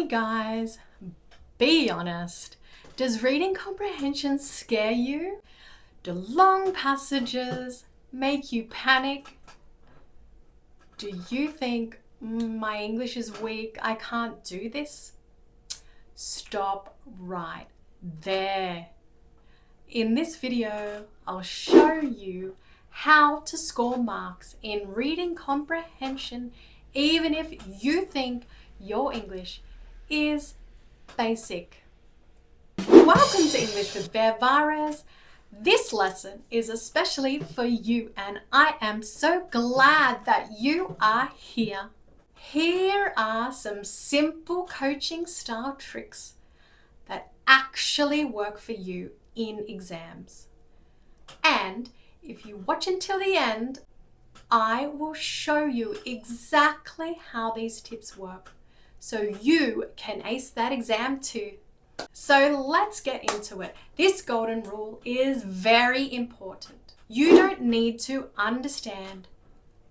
guys, be honest. Does reading comprehension scare you? Do long passages make you panic? Do you think, my English is weak, I can't do this? Stop right there. In this video, I'll show you how to score marks in reading comprehension even if you think your English is basic. Welcome to English with Vervares. This lesson is especially for you and I am so glad that you are here. Here are some simple coaching style tricks that actually work for you in exams. And if you watch until the end, I will show you exactly how these tips work so you can ace that exam too. So let's get into it. This golden rule is very important. You don't need to understand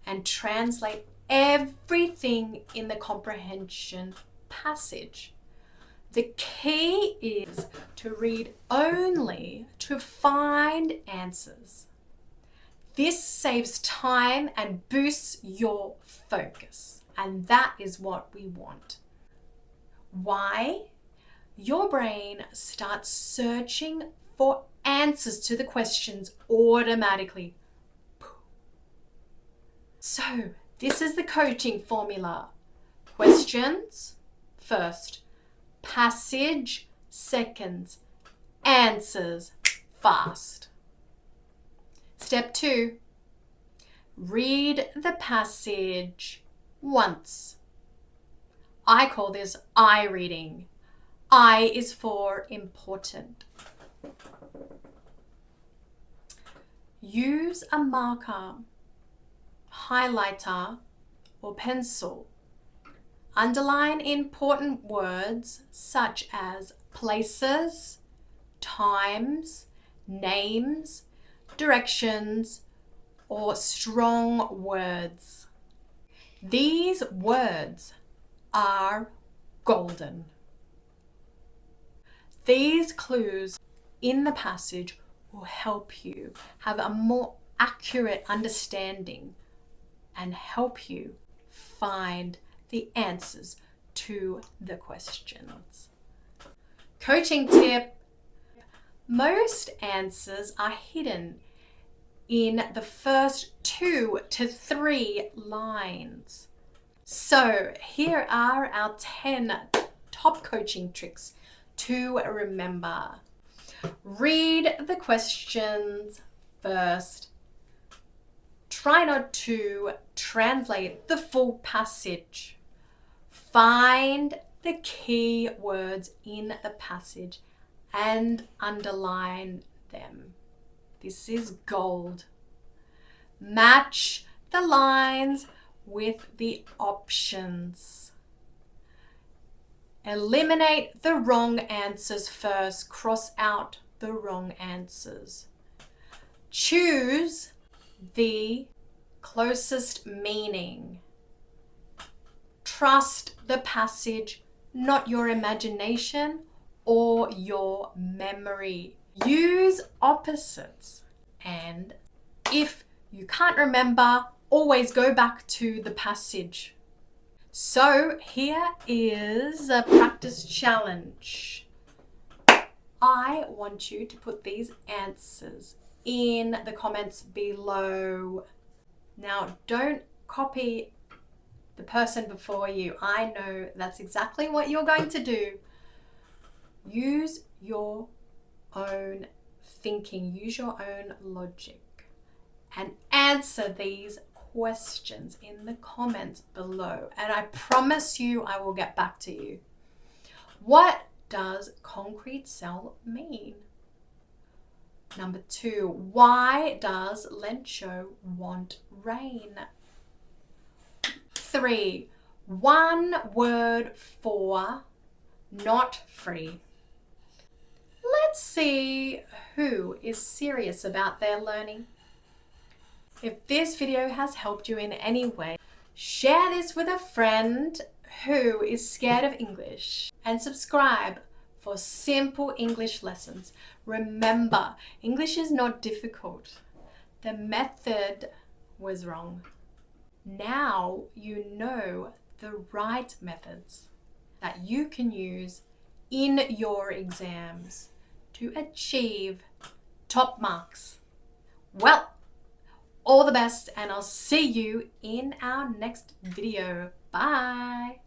and translate everything in the comprehension passage. The key is to read only to find answers. This saves time and boosts your focus, and that is what we want. Why? Your brain starts searching for answers to the questions automatically. So, this is the coaching formula. Questions first, passage second, answers fast. Step 2, read the passage once. I call this I reading. I is for important. Use a marker, highlighter, or pencil. Underline important words such as places, times, names, directions, or strong words. These words are golden. These clues in the passage will help you have a more accurate understanding and help you find the answers to the questions. Coaching tip: most answers are hidden in the first 2 to 3 lines. So here are our 10 top coaching tricks to remember. Read the questions first. Try not to translate the full passage. Find the key words in the passage and underline them. This is gold. Match the lines with the options. Eliminate the wrong answers first. Cross out the wrong answers. Choose the closest meaning. Trust the passage, not your imagination or your memory. Use opposites, and if you can't remember, always go back to the passage. So here is a practice challenge. I want you to put these answers in the comments below. Now, don't copy the person before you. I know that's exactly what you're going to do. Use your own thinking, use your own logic, and answer these questions in the comments below. And I promise you I will get back to you. What does concrete cell mean? Number 2, why does Lencho want rain? 3, one word for not free. Let's see who is serious about their learning. If this video has helped you in any way, share this with a friend who is scared of English and subscribe for simple English lessons. Remember, English is not difficult. The method was wrong. Now you know the right methods that you can use in your exams to achieve top marks. Well, all the best, and I'll see you in our next video. Bye.